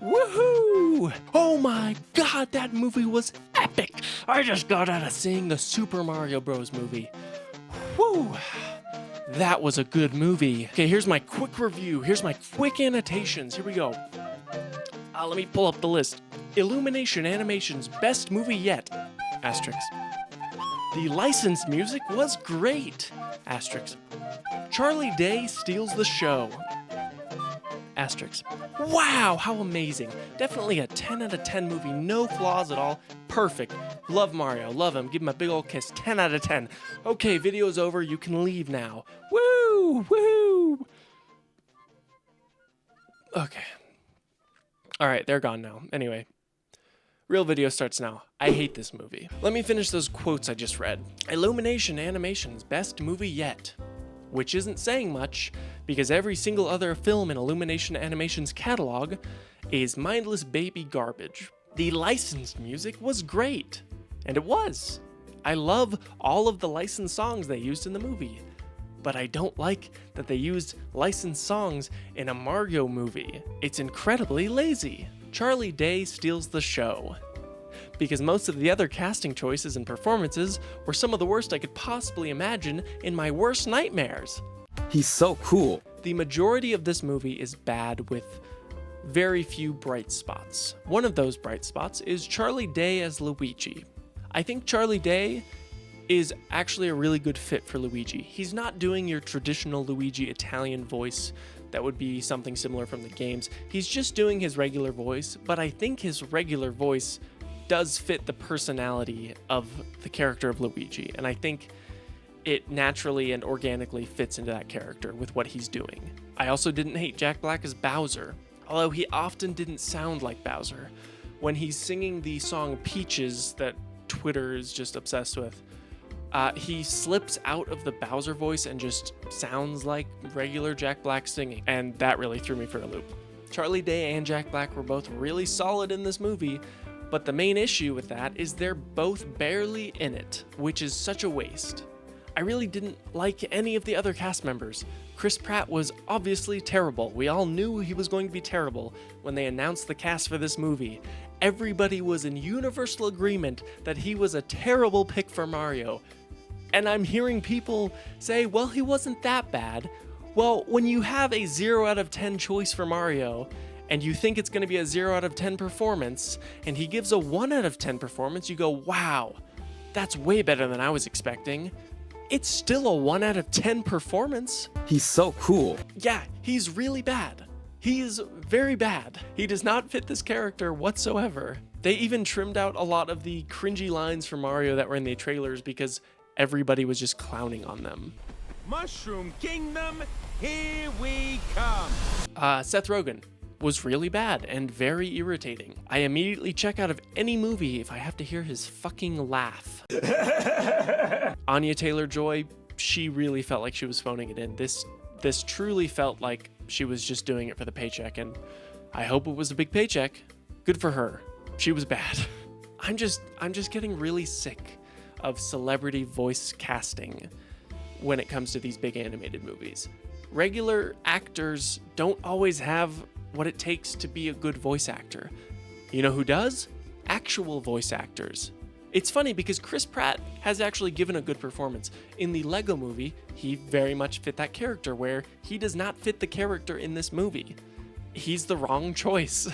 Woohoo! Oh my god, that movie was epic! I just got out of seeing the Super Mario Bros. Movie. Woo! That was a good movie. Okay, here's my quick review. Here's my quick annotations. Here we go. Let me pull up the list. Illumination Animation's best movie yet. Asterisk. The licensed music was great. Asterisk. Charlie Day steals the show. Asterisk. Wow, how amazing. Definitely a 10 out of 10 movie. No flaws at all. Perfect. Love Mario. Love him. Give him a big old kiss. 10 out of 10. Okay, video's over. You can leave now. Woo! Woo! Okay. Alright, they're gone now. Anyway. Real video starts now. I hate this movie. Let me finish those quotes I just read. Illumination Animation's best movie yet. Which isn't saying much, because every single other film in Illumination Animation's catalog is mindless baby garbage. The licensed music was great, and it was. I love all of the licensed songs they used in the movie, but I don't like that they used licensed songs in a Mario movie. It's incredibly lazy. Charlie Day steals the show, because most of the other casting choices and performances were some of the worst I could possibly imagine in my worst nightmares. He's so cool. The majority of this movie is bad with very few bright spots. One of those bright spots is Charlie Day as Luigi. I think Charlie Day is actually a really good fit for Luigi. He's not doing your traditional Luigi Italian voice that would be something similar from the games. He's just doing his regular voice, but I think his regular voice does fit the personality of the character of Luigi, and I think it naturally and organically fits into that character with what he's doing. I also didn't hate Jack Black as Bowser, although he often didn't sound like Bowser. When he's singing the song Peaches that Twitter is just obsessed with, he slips out of the Bowser voice and just sounds like regular Jack Black singing, and that really threw me for a loop. Charlie Day and Jack Black were both really solid in this movie, but the main issue with that is they're both barely in it, which is such a waste. I really didn't like any of the other cast members. Chris Pratt was obviously terrible. We all knew he was going to be terrible when they announced the cast for this movie. Everybody was in universal agreement that he was a terrible pick for Mario. And I'm hearing people say, well, he wasn't that bad. Well, when you have a 0 out of 10 choice for Mario, and you think it's going to be a 0 out of 10 performance, and he gives a 1 out of 10 performance, you go, wow, that's way better than I was expecting. It's still a 1 out of 10 performance. He's so cool. Yeah, he's really bad. He is very bad. He does not fit this character whatsoever. They even trimmed out a lot of the cringy lines for Mario that were in the trailers because everybody was just clowning on them. Mushroom Kingdom, here we come. Seth Rogen was really bad and very irritating. I immediately check out of any movie if I have to hear his fucking laugh. Anya Taylor-Joy, she really felt like she was phoning it in. This truly felt like she was just doing it for the paycheck, and I hope it was a big paycheck. Good for her. She was bad. I'm just getting really sick of celebrity voice casting when it comes to these big animated movies. Regular actors don't always have what it takes to be a good voice actor. You know who does? Actual voice actors. It's funny because Chris Pratt has actually given a good performance. In the Lego movie, he very much fit that character, where he does not fit the character in this movie. He's the wrong choice.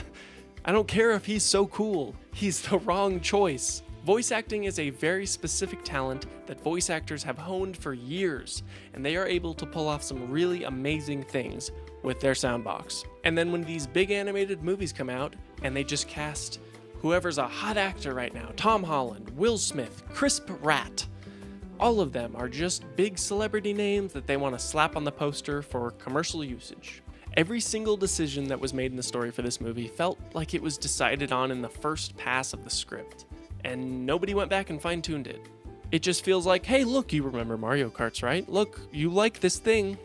I don't care if he's so cool. He's the wrong choice. Voice acting is a very specific talent that voice actors have honed for years, and they are able to pull off some really amazing things with their soundbox. And then when these big animated movies come out, and they just cast whoever's a hot actor right now, Tom Holland, Will Smith, Chris Pratt, all of them are just big celebrity names that they want to slap on the poster for commercial usage. Every single decision that was made in the story for this movie felt like it was decided on in the first pass of the script, and nobody went back and fine-tuned it. It just feels like, hey, look, you remember Mario Karts, right? Look, you like this thing,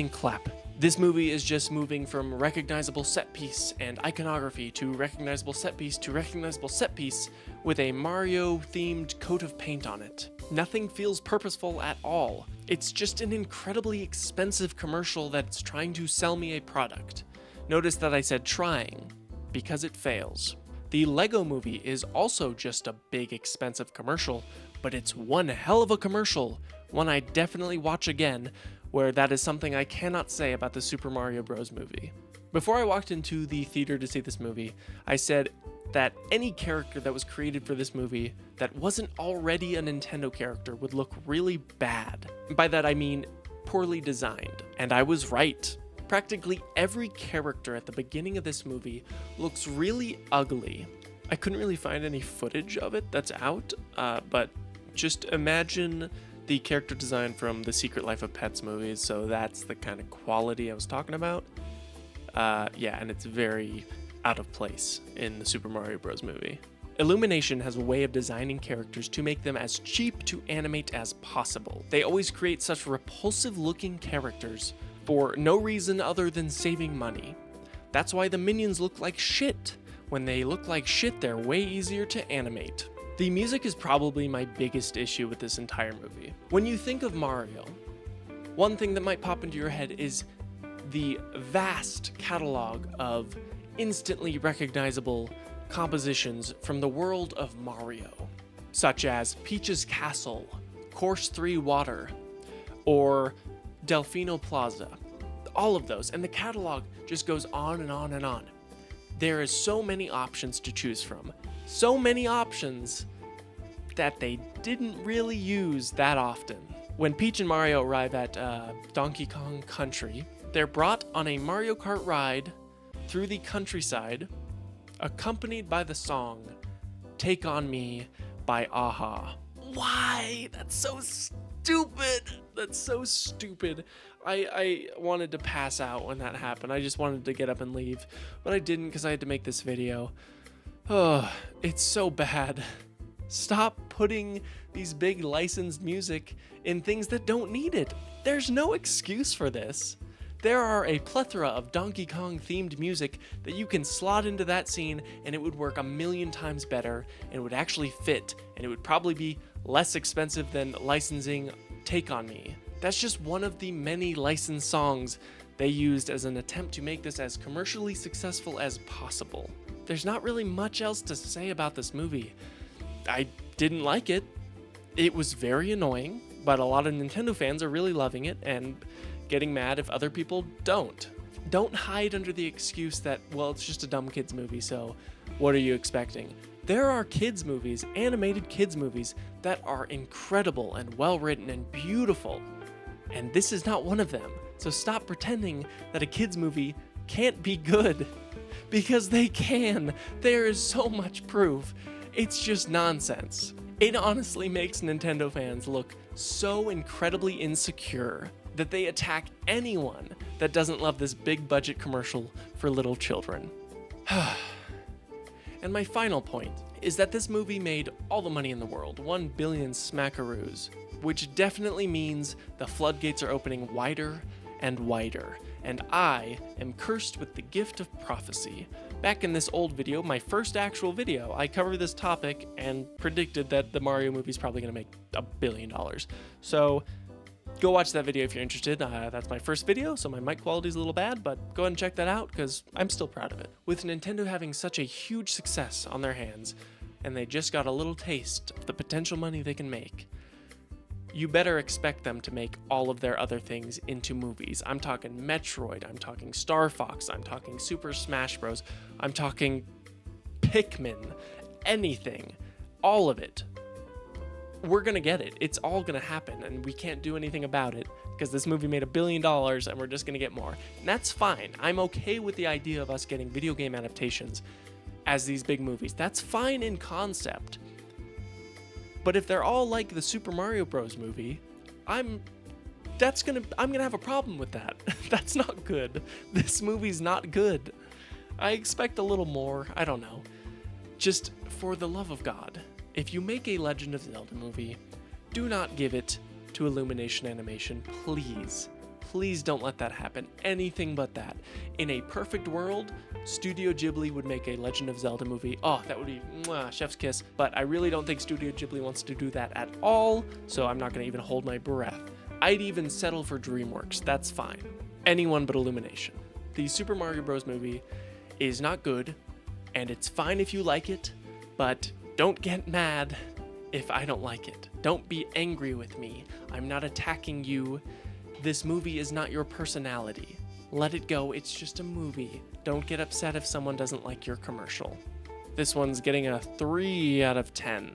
clap. This movie is just moving from recognizable set piece and iconography to recognizable set piece to recognizable set piece with a Mario-themed coat of paint on it. Nothing feels purposeful at all. It's just an incredibly expensive commercial that's trying to sell me a product. Notice that I said trying. because it fails. The Lego Movie is also just a big, expensive commercial, but it's one hell of a commercial, one I definitely watch again, where that is something I cannot say about the Super Mario Bros. Movie. Before I walked into the theater to see this movie, I said that any character that was created for this movie that wasn't already a Nintendo character would look really bad. By that I mean poorly designed, and I was right. Practically every character at the beginning of this movie looks really ugly. I couldn't really find any footage of it that's out, but just imagine the character design from the Secret Life of Pets movies, so that's the kind of quality I was talking about. Yeah, and it's very out of place in the Super Mario Bros. Movie. Illumination has a way of designing characters to make them as cheap to animate as possible. They always create such repulsive looking characters for no reason other than saving money. That's why the minions look like shit. When they look like shit, they're way easier to animate. The music is probably my biggest issue with this entire movie. When you think of Mario, one thing that might pop into your head is the vast catalog of instantly recognizable compositions from the world of Mario, such as Peach's Castle, Course 3 Water, or Delfino Plaza. All of those, and the catalog just goes on and on and on. There is so many options to choose from. So many options that they didn't really use that often. When Peach and Mario arrive at Donkey Kong Country, they're brought on a Mario Kart ride through the countryside, accompanied by the song Take On Me by Aha. Why? That's so stupid. That's so stupid. I wanted to pass out when that happened. I just wanted to get up and leave, but I didn't because I had to make this video. Oh, it's so bad. Stop putting these big licensed music in things that don't need it. There's no excuse for this. There are a plethora of Donkey Kong themed music that you can slot into that scene and it would work a million times better and it would actually fit and it would probably be less expensive than licensing Take On Me. That's just one of the many licensed songs they used as an attempt to make this as commercially successful as possible. There's not really much else to say about this movie. I didn't like it. It was very annoying, but a lot of Nintendo fans are really loving it and getting mad if other people don't. Don't hide under the excuse that, well, it's just a dumb kids movie, so what are you expecting? There are kids movies, animated kids movies, that are incredible and well written and beautiful, and this is not one of them. So stop pretending that a kids movie can't be good, because they can. There is so much proof. It's just nonsense. It honestly makes Nintendo fans look so incredibly insecure that they attack anyone that doesn't love this big budget commercial for little children. And my final point is that this movie made all the money in the world, 1 billion smackaroos, which definitely means the floodgates are opening wider and wider, and I am cursed with the gift of prophecy. Back in this old video, my first actual video, I covered this topic and predicted that the Mario movie is probably going to make $1 billion. So go watch that video if you're interested. That's my first video, so my mic quality is a little bad, but go ahead and check that out because I'm still proud of it. With Nintendo having such a huge success on their hands, and they just got a little taste of the potential money they can make, you better expect them to make all of their other things into movies. I'm talking Metroid, I'm talking Star Fox, I'm talking Super Smash Bros, I'm talking Pikmin, anything, all of it. We're gonna get it. It's all gonna happen, and we can't do anything about it because this movie made $1 billion and we're just gonna get more. And that's fine. I'm okay with the idea of us getting video game adaptations as these big movies. That's fine in concept. But if they're all like the Super Mario Bros. Movie, I'm gonna have a problem with that. That's not good. This movie's not good. I expect a little more. I don't know. Just for the love of God, if you make a Legend of Zelda movie, do not give it to Illumination Animation, please. Please don't let that happen. Anything but that. In a perfect world, Studio Ghibli would make a Legend of Zelda movie. Oh, that would be chef's kiss. But I really don't think Studio Ghibli wants to do that at all, so I'm not going to even hold my breath. I'd even settle for DreamWorks. That's fine. Anyone but Illumination. The Super Mario Bros. Movie is not good. And it's fine if you like it, but don't get mad if I don't like it. Don't be angry with me. I'm not attacking you. This movie is not your personality. Let it go, it's just a movie. Don't get upset if someone doesn't like your commercial. This one's getting a 3 out of 10.